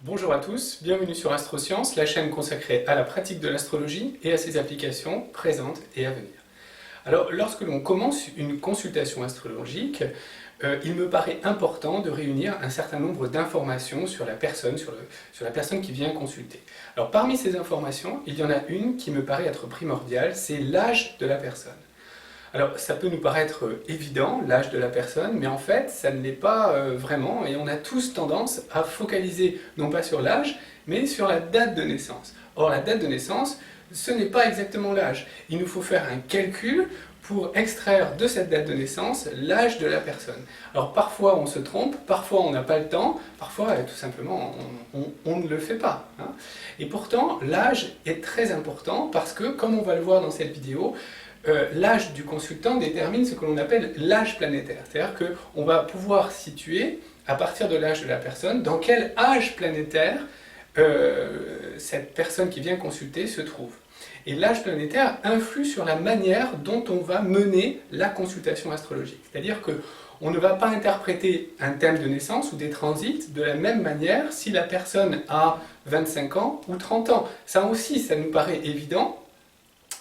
Bonjour à tous, bienvenue sur Astrosciences, la chaîne consacrée à la pratique de l'astrologie et à ses applications présentes et à venir. Alors, lorsque l'on commence une consultation astrologique, il me paraît important de réunir un certain nombre d'informations sur la personne, sur la personne qui vient consulter. Alors, parmi ces informations, il y en a une qui me paraît être primordiale, c'est l'âge de la personne. Alors, ça peut nous paraître évident, l'âge de la personne, mais en fait, ça ne l'est pas vraiment, et on a tous tendance à focaliser, non pas sur l'âge, mais sur la date de naissance. Or, la date de naissance, ce n'est pas exactement l'âge. Il nous faut faire un calcul pour extraire de cette date de naissance l'âge de la personne. Alors, parfois, on se trompe, parfois, on n'a pas le temps, parfois, tout simplement, on ne le fait pas. Hein. Et pourtant, l'âge est très important parce que, comme on va le voir dans cette vidéo, l'âge du consultant détermine ce que l'on appelle l'âge planétaire. C'est-à-dire qu'on va pouvoir situer, à partir de l'âge de la personne, dans quel âge planétaire cette personne qui vient consulter se trouve. Et l'âge planétaire influe sur la manière dont on va mener la consultation astrologique. C'est-à-dire qu'on ne va pas interpréter un thème de naissance ou des transits de la même manière si la personne a 25 ans ou 30 ans. Ça aussi, ça nous paraît évident.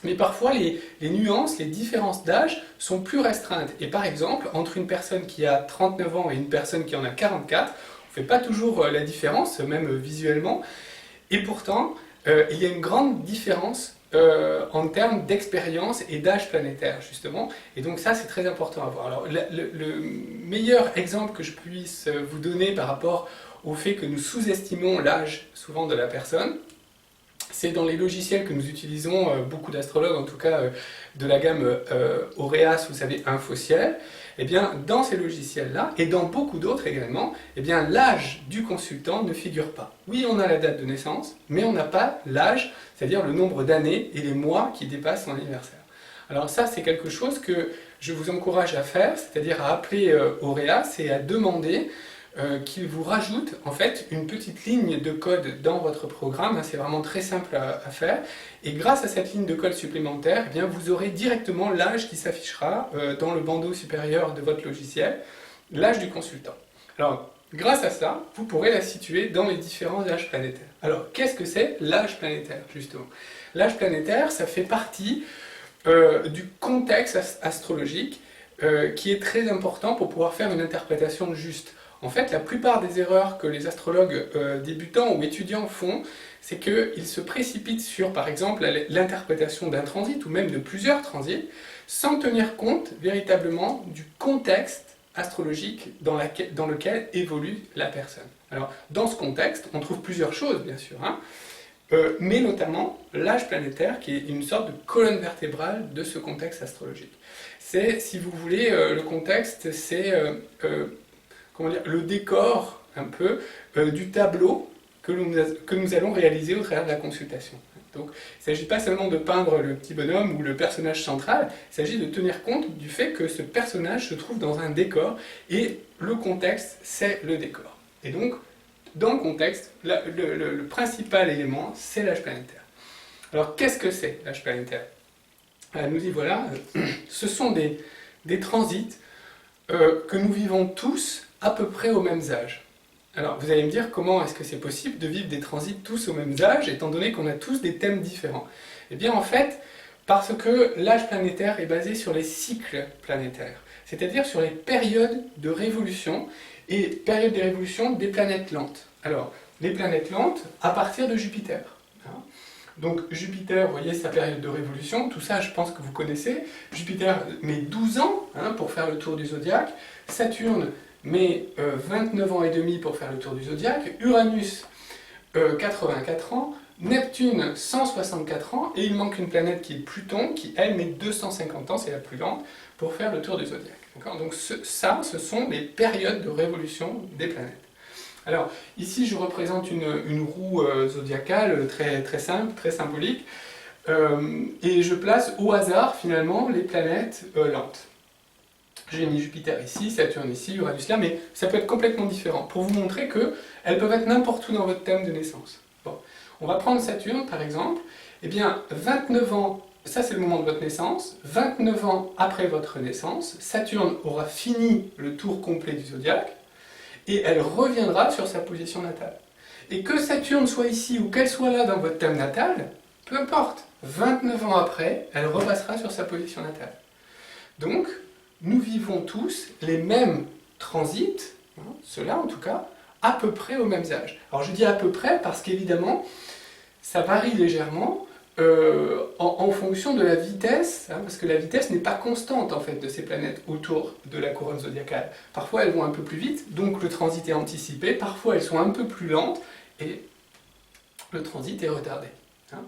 Mais parfois, les nuances, les différences d'âge sont plus restreintes. Et par exemple, entre une personne qui a 39 ans et une personne qui en a 44, on ne fait pas toujours la différence, même visuellement. Et pourtant, il y a une grande différence en termes d'expérience et d'âge planétaire, justement. Et donc ça, c'est très important à voir. Alors, le meilleur exemple que je puisse vous donner par rapport au fait que nous sous-estimons l'âge, souvent, de la personne, c'est dans les logiciels que nous utilisons, beaucoup d'astrologues, en tout cas de la gamme Aureas, vous savez, Infociel. Eh bien, dans ces logiciels-là, et dans beaucoup d'autres également, eh bien, l'âge du consultant ne figure pas. Oui, on a la date de naissance, mais on n'a pas l'âge, c'est-à-dire le nombre d'années et les mois qui dépassent son anniversaire. Alors ça, c'est quelque chose que je vous encourage à faire, c'est-à-dire à appeler Aureas et à demander qu'il vous rajoute en fait une petite ligne de code dans votre programme. C'est vraiment très simple à faire. Et grâce à cette ligne de code supplémentaire, eh bien, vous aurez directement l'âge qui s'affichera dans le bandeau supérieur de votre logiciel, l'âge du consultant. Alors, grâce à ça, vous pourrez la situer dans les différents âges planétaires. Alors, qu'est-ce que c'est l'âge planétaire, justement? L'âge planétaire, ça fait partie du contexte astrologique qui est très important pour pouvoir faire une interprétation juste. En fait, la plupart des erreurs que les astrologues débutants ou étudiants font, c'est qu'ils se précipitent sur, par exemple, l'interprétation d'un transit ou même de plusieurs transits, sans tenir compte véritablement du contexte astrologique dans lequel évolue la personne. Alors, dans ce contexte, on trouve plusieurs choses, bien sûr, hein, mais notamment l'âge planétaire, qui est une sorte de colonne vertébrale de ce contexte astrologique. C'est, si vous voulez, le contexte, c'est le décor un peu du tableau que nous allons réaliser au travers de la consultation. Donc il ne s'agit pas seulement de peindre le petit bonhomme ou le personnage central, il s'agit de tenir compte du fait que ce personnage se trouve dans un décor et le contexte, c'est le décor. Et donc, dans le contexte, le principal élément, c'est l'âge planétaire. Alors qu'est-ce que c'est l'âge planétaire? Nous y voilà, ce sont des transits que nous vivons tous à peu près aux mêmes âges. Alors vous allez me dire comment est-ce que c'est possible de vivre des transits tous aux mêmes âges étant donné qu'on a tous des thèmes différents? Eh bien en fait, parce que l'âge planétaire est basé sur les cycles planétaires, c'est-à-dire sur les périodes de révolution et périodes de révolution des planètes lentes. Alors, les planètes lentes à partir de Jupiter. Hein. Donc Jupiter, vous voyez sa période de révolution, tout ça je pense que vous connaissez. Jupiter met 12 ans hein, pour faire le tour du zodiaque, Saturne met 29 ans et demi pour faire le tour du zodiaque, Uranus 84 ans, Neptune 164 ans, et il manque une planète qui est Pluton, qui elle met 250 ans, c'est la plus lente, pour faire le tour du zodiaque. Donc ce sont les périodes de révolution des planètes. Alors ici je représente une roue zodiacale très, très simple, très symbolique, et je place au hasard finalement les planètes lentes. J'ai mis Jupiter ici, Saturne ici, Uranus là, mais ça peut être complètement différent, pour vous montrer qu'elles peuvent être n'importe où dans votre thème de naissance. Bon. On va prendre Saturne par exemple, eh bien 29 ans, ça c'est le moment de votre naissance, 29 ans après votre naissance, Saturne aura fini le tour complet du zodiaque, et elle reviendra sur sa position natale. Et que Saturne soit ici ou qu'elle soit là dans votre thème natal, peu importe, 29 ans après, elle repassera sur sa position natale. Donc, nous vivons tous les mêmes transits, hein, ceux-là en tout cas, à peu près aux mêmes âges. Alors je dis à peu près parce qu'évidemment, ça varie légèrement en fonction de la vitesse, hein, parce que la vitesse n'est pas constante en fait de ces planètes autour de la couronne zodiacale. Parfois elles vont un peu plus vite, donc le transit est anticipé, parfois elles sont un peu plus lentes, et le transit est retardé. Hein.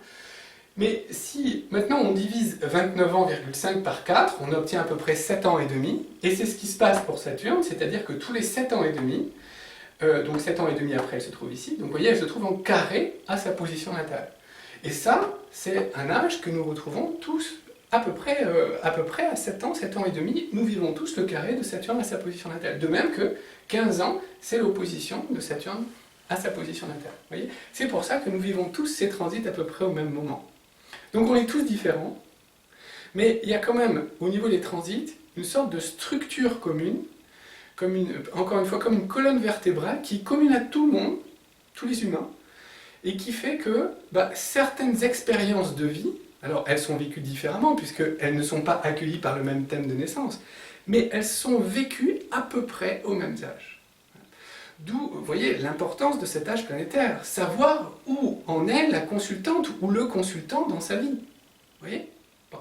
Mais si maintenant on divise 29 ans,5 par 4, on obtient à peu près 7 ans et demi, et c'est ce qui se passe pour Saturne, c'est-à-dire que tous les 7 ans et demi, donc 7 ans et demi après elle se trouve ici, donc vous voyez elle se trouve en carré à sa position natale. Et ça, c'est un âge que nous retrouvons tous à peu près à 7 ans et demi, nous vivons tous le carré de Saturne à sa position natale. De même que 15 ans, c'est l'opposition de Saturne à sa position natale. Vous voyez ? C'est pour ça que nous vivons tous ces transits à peu près au même moment. Donc on est tous différents, mais il y a quand même, au niveau des transits, une sorte de structure commune, encore une fois, comme une colonne vertébrale qui est commune à tout le monde, tous les humains, et qui fait que certaines expériences de vie, alors elles sont vécues différemment, puisqu'elles ne sont pas accueillies par le même thème de naissance, mais elles sont vécues à peu près aux mêmes âges. D'où, vous voyez, l'importance de cet âge planétaire, savoir où en est la consultante ou le consultant dans sa vie. Vous voyez ? Bon.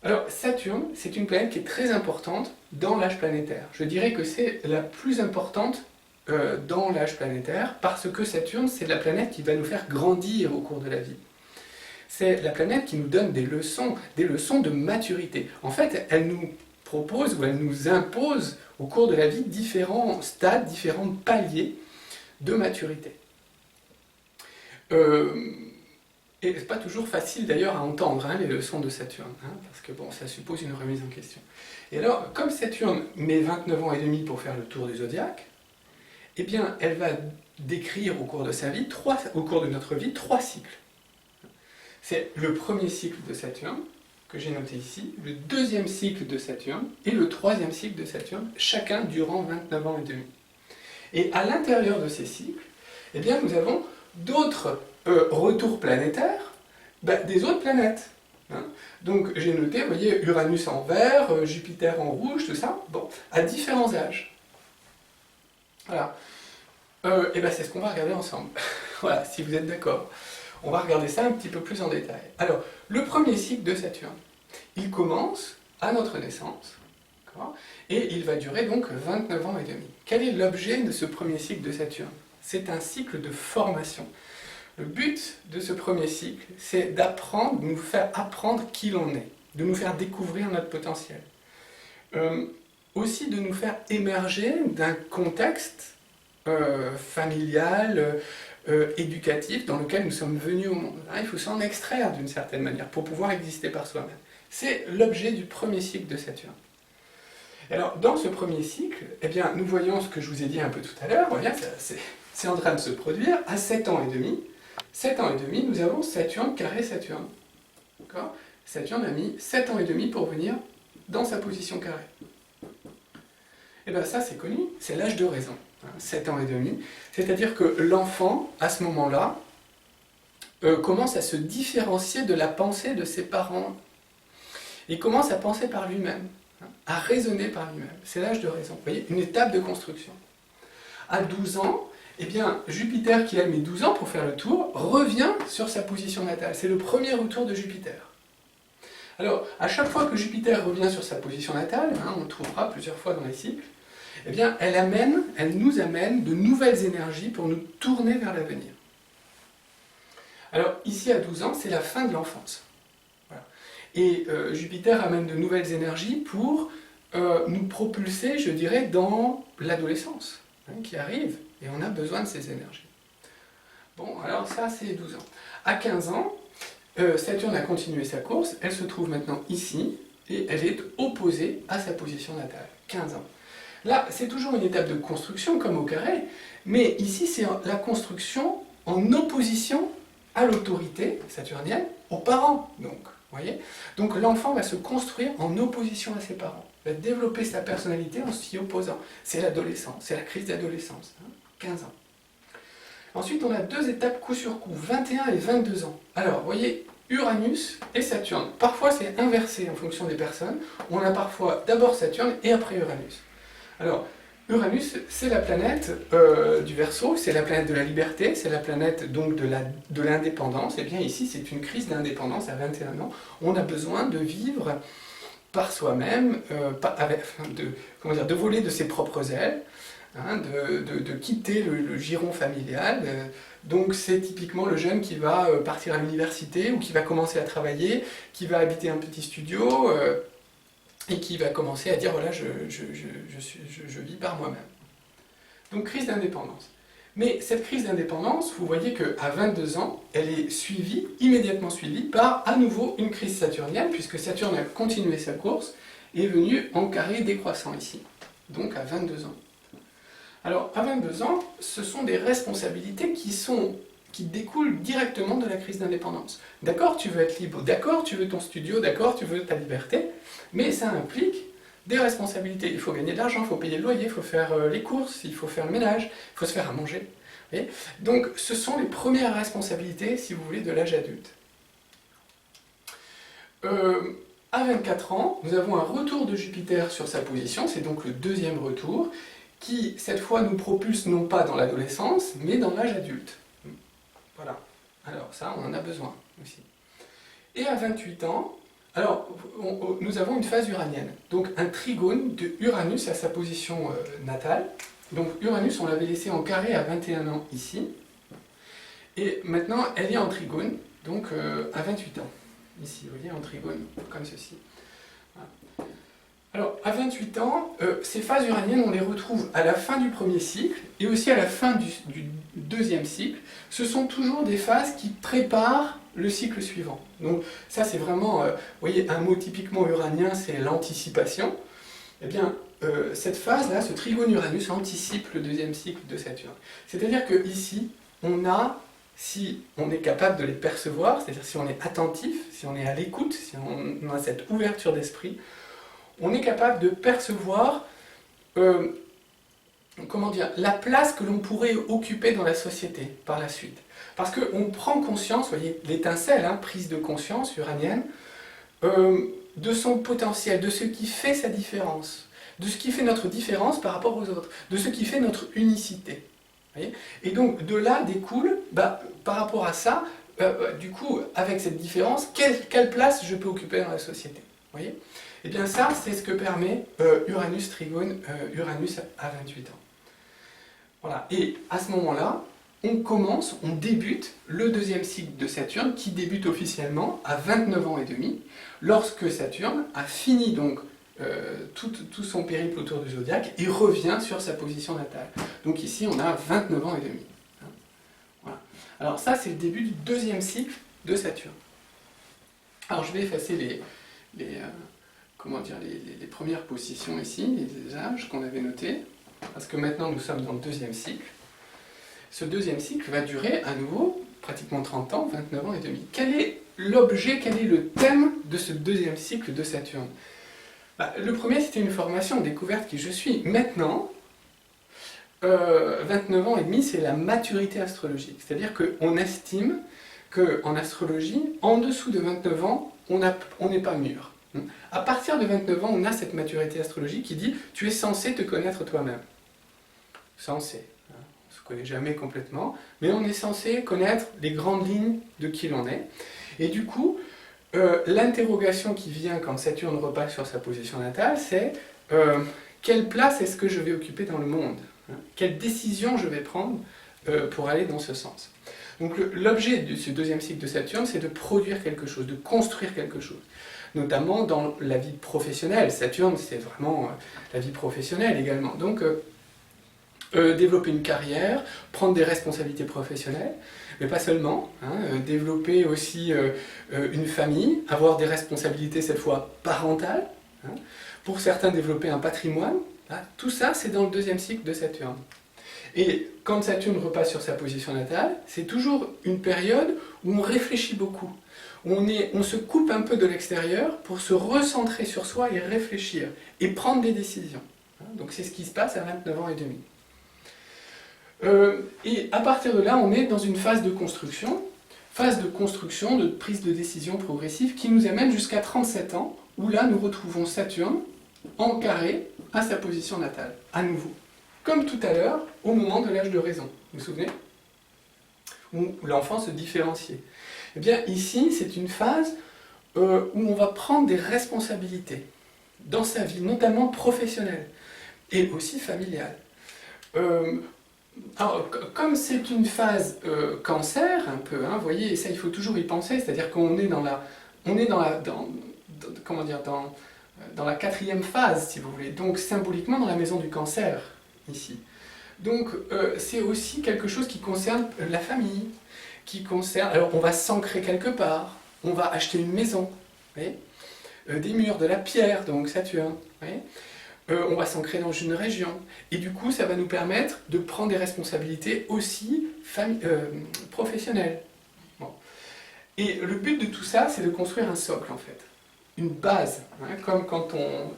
Alors, Saturne, c'est une planète qui est très importante dans l'âge planétaire. Je dirais que c'est la plus importante dans l'âge planétaire, parce que Saturne, c'est la planète qui va nous faire grandir au cours de la vie. C'est la planète qui nous donne des leçons de maturité. En fait, elle nous propose ou elle nous impose au cours de la vie différents stades, différents paliers de maturité. Et c'est pas toujours facile d'ailleurs à entendre les leçons de Saturne, parce que bon, ça suppose une remise en question. Et alors, comme Saturne met 29 ans et demi pour faire le tour du zodiaque, eh bien, elle va décrire au cours de sa vie, au cours de notre vie, 3 cycles. C'est le premier cycle de Saturne, que j'ai noté ici, le deuxième cycle de Saturne et le troisième cycle de Saturne, chacun durant 29 ans et demi. Et à l'intérieur de ces cycles, eh bien, nous avons d'autres retours planétaires des autres planètes. Donc j'ai noté, vous voyez, Uranus en vert, Jupiter en rouge, tout ça, bon, à différents âges. Voilà. Et bien c'est ce qu'on va regarder ensemble. Voilà, si vous êtes d'accord. On va regarder ça un petit peu plus en détail. Alors, le premier cycle de Saturne, il commence à notre naissance, et il va durer donc 29 ans et demi. Quel est l'objet de ce premier cycle de Saturne? C'est un cycle de formation. Le but de ce premier cycle, c'est d'apprendre, de nous faire apprendre qui l'on est, de nous faire découvrir notre potentiel. Aussi de nous faire émerger d'un contexte familial, éducatif dans lequel nous sommes venus au monde. Il faut s'en extraire d'une certaine manière pour pouvoir exister par soi-même. C'est l'objet du premier cycle de Saturne. Alors, dans ce premier cycle, eh bien, nous voyons ce que je vous ai dit un peu tout à l'heure, c'est en train de se produire à 7 ans et demi. 7 ans et demi, nous avons Saturne carré Saturne. Saturne a mis 7 ans et demi pour venir dans sa position carrée. Et bien ça, c'est connu, c'est l'âge de raison, 7 ans et demi. C'est-à-dire que l'enfant, à ce moment-là, commence à se différencier de la pensée de ses parents. Il commence à penser par lui-même, à raisonner par lui-même. C'est l'âge de raison. Vous voyez, une étape de construction. À 12 ans, eh bien, Jupiter, qui a mis 12 ans pour faire le tour, revient sur sa position natale. C'est le premier retour de Jupiter. Alors, à chaque fois que Jupiter revient sur sa position natale, on le trouvera plusieurs fois dans les cycles, eh bien, elle nous amène de nouvelles énergies pour nous tourner vers l'avenir. Alors, ici, à 12 ans, c'est la fin de l'enfance. Voilà. Et Jupiter amène de nouvelles énergies pour nous propulser, je dirais, dans l'adolescence qui arrive, et on a besoin de ces énergies. Bon, alors ça, c'est 12 ans. À 15 ans, Saturne a continué sa course, elle se trouve maintenant ici, et elle est opposée à sa position natale, 15 ans. Là, c'est toujours une étape de construction, comme au carré, mais ici, c'est la construction en opposition à l'autorité saturnienne, aux parents, donc. Voyez, donc l'enfant va se construire en opposition à ses parents, va développer sa personnalité en s'y opposant. C'est l'adolescence, c'est la crise d'adolescence, 15 ans. Ensuite, on a deux étapes coup sur coup, 21 et 22 ans. Alors, vous voyez, Uranus et Saturne. Parfois, c'est inversé en fonction des personnes. On a parfois d'abord Saturne et après Uranus. Alors, Uranus, c'est la planète du Verseau, c'est la planète de la liberté, c'est la planète donc de l'indépendance. Et bien ici, c'est une crise d'indépendance à 21 ans. On a besoin de vivre par soi-même, de voler de ses propres ailes, hein, de quitter le giron familial. Donc c'est typiquement le jeune qui va partir à l'université ou qui va commencer à travailler, qui va habiter un petit studio et qui va commencer à dire voilà, je vis par moi-même. Donc crise d'indépendance. Mais cette crise d'indépendance, vous voyez qu'à 22 ans, elle est suivie, immédiatement suivie, par à nouveau une crise saturnienne, puisque Saturne a continué sa course et est venu en carré décroissant ici, donc à 22 ans. Alors, à 22 ans, ce sont des responsabilités qui découlent directement de la crise d'indépendance. D'accord, tu veux être libre, d'accord, tu veux ton studio, d'accord, tu veux ta liberté, mais ça implique des responsabilités. Il faut gagner de l'argent, il faut payer le loyer, il faut faire les courses, il faut faire le ménage, il faut se faire à manger. Vous voyez ? Donc, ce sont les premières responsabilités, si vous voulez, de l'âge adulte. À 24 ans, nous avons un retour de Jupiter sur sa position, c'est donc le deuxième retour, qui, cette fois, nous propulse non pas dans l'adolescence, mais dans l'âge adulte. Voilà. Alors, ça, on en a besoin aussi. Et à 28 ans, alors, nous avons une phase uranienne, donc un trigone de Uranus à sa position natale. Donc, Uranus, on l'avait laissé en carré à 21 ans ici. Et maintenant, elle est en trigone, donc à 28 ans. Ici, vous voyez, en trigone, comme ceci. Voilà. Alors, à 28 ans, ces phases uraniennes, on les retrouve à la fin du premier cycle et aussi à la fin du deuxième cycle. Ce sont toujours des phases qui préparent le cycle suivant. Donc, ça, c'est vraiment, vous voyez, un mot typiquement uranien, c'est l'anticipation. Eh bien, cette phase-là, ce trigone Uranus, anticipe le deuxième cycle de Saturne. C'est-à-dire qu'ici, on a, si on est capable de les percevoir, c'est-à-dire si on est attentif, si on est à l'écoute, si on a cette ouverture d'esprit, on est capable de percevoir comment dire, la place que l'on pourrait occuper dans la société par la suite. Parce qu'on prend conscience, vous voyez, l'étincelle, hein, prise de conscience uranienne, de son potentiel, de ce qui fait sa différence, de ce qui fait notre différence par rapport aux autres, de ce qui fait notre unicité. Voyez ? Et donc de là découle, par rapport à ça, du coup, avec cette différence, quelle place je peux occuper dans la société. Voyez ? Et bien ça, c'est ce que permet Uranus trigone Uranus à 28 ans. Voilà. Et à ce moment-là, on débute le deuxième cycle de Saturne qui débute officiellement à 29 ans et demi, lorsque Saturne a fini donc tout son périple autour du zodiaque et revient sur sa position natale. Donc ici, on a 29 ans et demi. Voilà. Alors ça, c'est le début du deuxième cycle de Saturne. Alors je vais effacer les premières positions ici, les âges qu'on avait notés, parce que maintenant nous sommes dans le deuxième cycle. Ce deuxième cycle va durer à nouveau pratiquement 30 ans, 29 ans et demi. Quel est l'objet, quel est le thème de ce deuxième cycle de Saturne ? Le premier, c'était une formation, découverte qui je suis. Maintenant, 29 ans et demi, c'est la maturité astrologique. C'est-à-dire qu'on estime qu'en astrologie, en dessous de 29 ans, on n'est pas mûr. À partir de 29 ans, on a cette maturité astrologique qui dit « tu es censé te connaître toi-même ». Censé. On ne se connaît jamais complètement, mais on est censé connaître les grandes lignes de qui l'on est. Et du coup, l'interrogation qui vient quand Saturne repasse sur sa position natale, c'est quelle place est-ce que je vais occuper dans le monde ? Quelle décision je vais prendre pour aller dans ce sens ? Donc l'objet de ce deuxième cycle de Saturne, c'est de produire quelque chose, de construire quelque chose. Notamment dans la vie professionnelle. Saturne, c'est vraiment la vie professionnelle également. Donc, développer une carrière, prendre des responsabilités professionnelles, mais pas seulement, hein, développer aussi une famille, avoir des responsabilités cette fois parentales, hein, pour certains développer un patrimoine, hein, tout ça c'est dans le deuxième cycle de Saturne. Et quand Saturne repasse sur sa position natale, c'est toujours une période où on réfléchit beaucoup. On se coupe un peu de l'extérieur pour se recentrer sur soi et réfléchir, et prendre des décisions. Donc c'est ce qui se passe à 29 ans et demi. Et à partir de là, on est dans une phase de construction, de prise de décision progressive, qui nous amène jusqu'à 37 ans, où là, nous retrouvons Saturne en carré à sa position natale, à nouveau. Comme tout à l'heure, au moment de l'âge de raison. Vous vous souvenez? Où l'enfant se différenciait. Eh bien, ici, c'est une phase où on va prendre des responsabilités dans sa vie, notamment professionnelle, et aussi familiale. Alors, comme c'est une phase cancer, un peu, hein, vous voyez, et ça il faut toujours y penser, c'est-à-dire qu'on est dans la, comment dire, dans la quatrième phase, si vous voulez, donc symboliquement dans la maison du cancer, ici. Donc c'est aussi quelque chose qui concerne la famille, qui concerne, alors on va s'ancrer quelque part, on va acheter une maison, vous voyez, des murs, de la pierre, donc Saturne, vous voyez. On va s'ancrer dans une région. Et du coup, ça va nous permettre de prendre des responsabilités aussi professionnelles. Bon. Et le but de tout ça, c'est de construire un socle, en fait. Une base. Hein, comme quand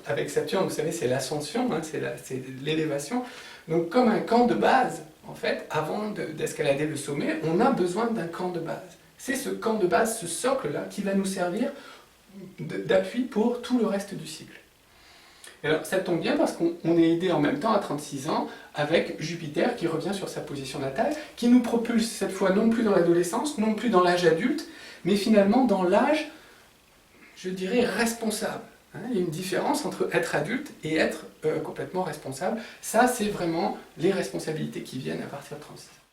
avec Saturne, vous savez, c'est l'ascension, hein, c'est l'élévation. Donc, comme un camp de base, en fait, avant d'escalader le sommet, on a besoin d'un camp de base. C'est ce camp de base, ce socle-là, qui va nous servir d'appui pour tout le reste du cycle. Alors, ça tombe bien parce qu'on est aidé en même temps à 36 ans avec Jupiter qui revient sur sa position natale, qui nous propulse cette fois non plus dans l'adolescence, non plus dans l'âge adulte, mais finalement dans l'âge, je dirais, responsable. Il y a une différence entre être adulte et être complètement responsable. Ça, c'est vraiment les responsabilités qui viennent à partir de 36 ans.